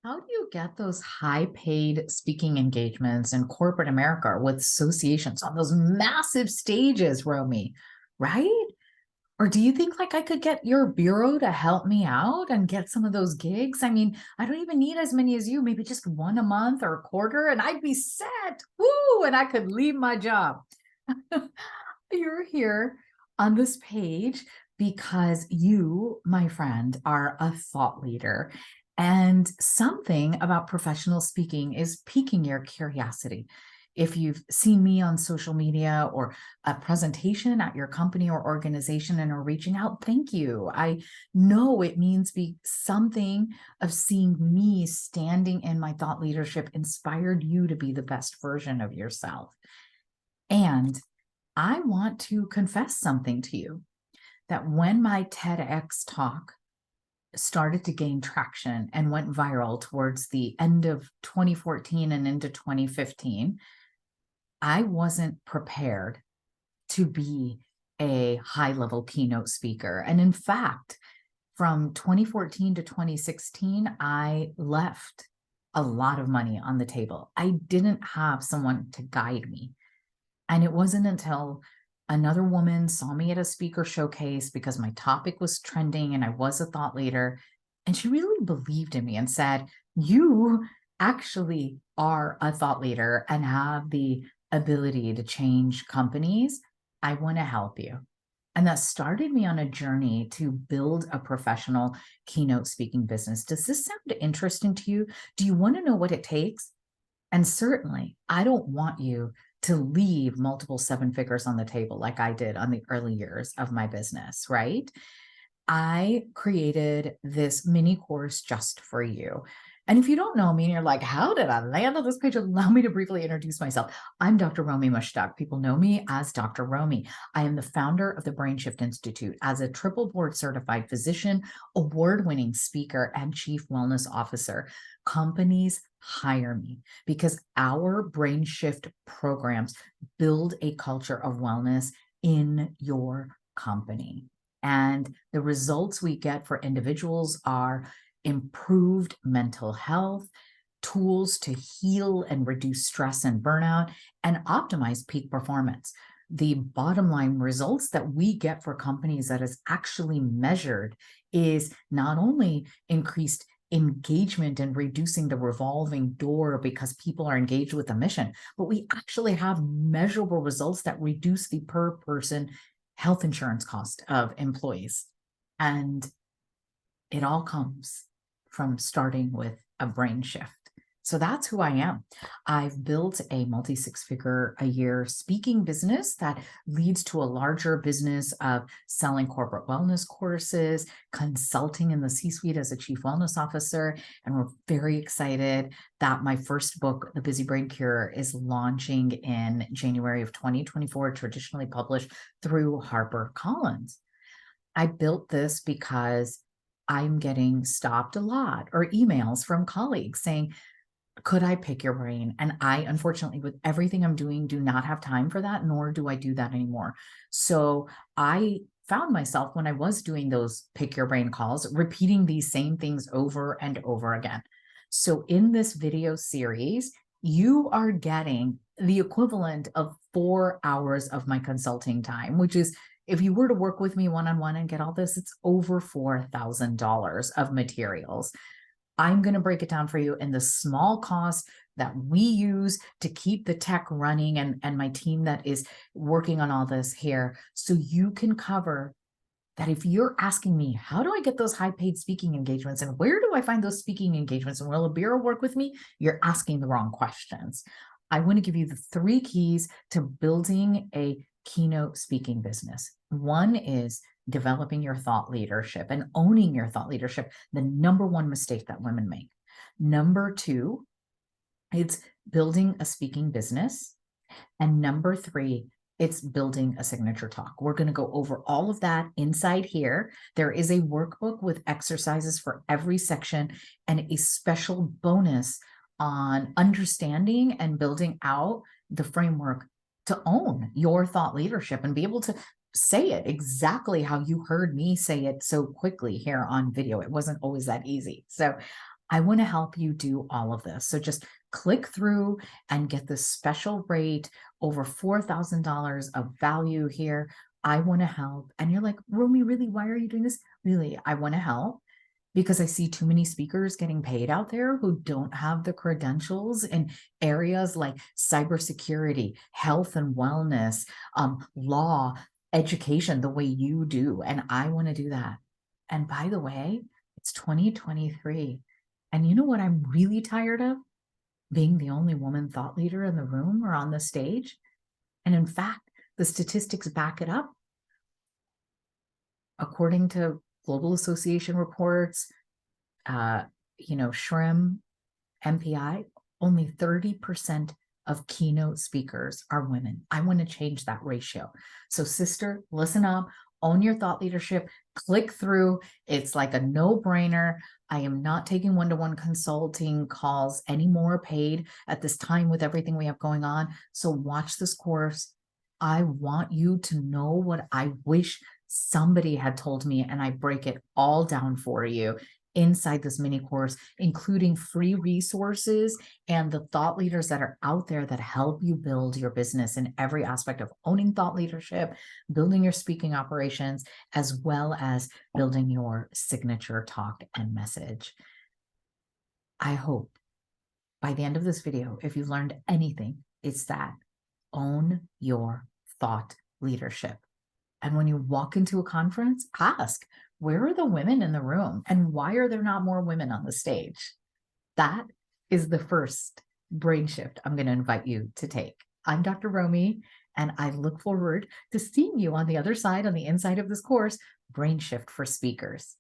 How do you get those high paid speaking engagements in corporate America with associations on those massive stages, Romy? Right? Or do you think like I could get your bureau to help me out and get some of those gigs? I mean, I don't even need as many as you, maybe just one a month or a quarter, and I'd be set. Woo! And I could leave my job. You're here on this page because you, my friend, are a thought leader. And something about professional speaking is piquing your curiosity. If you've seen me on social media or a presentation at your company or organization and are reaching out, thank you. I know it means be something of seeing me standing in my thought leadership inspired you to be the best version of yourself. And I want to confess something to you that when my TEDx talk started to gain traction and went viral towards the end of 2014 and into 2015, I wasn't prepared to be a high-level keynote speaker. And in fact, from 2014 to 2016, I left a lot of money on the table. I didn't have someone to guide me. And it wasn't until another woman saw me at a speaker showcase because my topic was trending and I was a thought leader. And she really believed in me and said, you actually are a thought leader and have the ability to change companies. I want to help you. And that started me on a journey to build a professional keynote speaking business. Does this sound interesting to you? Do you want to know what it takes? And certainly, I don't want you to leave multiple seven figures on the table like I did on the early years of my business, right? I created this mini course just for you. And if you don't know me and you're like, how did I land on this page? Allow me to briefly introduce myself. I'm Dr. Romy Mushtaq. People know me as Dr. Romy. I am the founder of the brainSHIFT Institute as a triple board certified physician, award-winning speaker, and chief wellness officer. Companies hire me because our brainSHIFT programs build a culture of wellness in your company. And the results we get for individuals are improved mental health, tools to heal and reduce stress and burnout, and optimize peak performance. The bottom line results that we get for companies that is actually measured is not only increased engagement and reducing the revolving door because people are engaged with the mission, but we actually have measurable results that reduce the per person health insurance cost of employees. And it all comes from starting with a brain shift. So that's who I am. I've built a multi-six-figure-a-year speaking business that leads to a larger business of selling corporate wellness courses, consulting in the C-suite as a chief wellness officer. And we're very excited that my first book, The Busy Brain Cure, is launching in January of 2024, traditionally published through HarperCollins. I built this because I'm getting stopped a lot or emails from colleagues saying, could I pick your brain? And I, unfortunately, with everything I'm doing, do not have time for that, nor do I do that anymore. So I found myself when I was doing those pick your brain calls, repeating these same things over and over again. So in this video series, you are getting the equivalent of 4 hours of my consulting time, which is, if you were to work with me one-on-one and get all this, it's over $4,000 of materials. I'm going to break it down for you in the small cost that we use to keep the tech running and my team that is working on all this here. So you can cover that. If you're asking me, how do I get those high paid speaking engagements and where do I find those speaking engagements and will a bureau work with me? You're asking the wrong questions. I want to give you the 3 keys to building a keynote speaking business. One is developing your thought leadership and owning your thought leadership, the number one mistake that women make. Number 2, it's building a speaking business. And number 3, it's building a signature talk. We're going to go over all of that inside here. There is a workbook with exercises for every section and a special bonus on understanding and building out the framework to own your thought leadership and be able to say it exactly how you heard me say it so quickly here on video. It wasn't always that easy. So I want to help you do all of this. So just click through and get this special rate, over $4,000 of value here. I want to help. And you're like, Romy, really? Why are you doing this? Really, I want to help because I see too many speakers getting paid out there who don't have the credentials in areas like cybersecurity, health and wellness, law, education, the way you do. And I want to do that. And by the way, it's 2023. And you know what I'm really tired of? Being the only woman thought leader in the room or on the stage. And in fact, the statistics back it up. According to Global Association reports, SHRM, MPI, only 30% of keynote speakers are women. I want to change that ratio. So sister, listen up, own your thought leadership, click through. It's like a no-brainer. I am not taking one-to-one consulting calls anymore paid at this time with everything we have going on. So watch this course. I want you to know what I wish somebody had told me, and I break it all down for you inside this mini course, including free resources and the thought leaders that are out there that help you build your business in every aspect of owning thought leadership, building your speaking operations, as well as building your signature talk and message. I hope by the end of this video, if you learned anything, it's that own your thought leadership. And when you walk into a conference, ask, where are the women in the room? And why are there not more women on the stage? That is the first brain shift I'm going to invite you to take. I'm Dr. Romy, and I look forward to seeing you on the other side, on the inside of this course, Brain Shift for Speakers.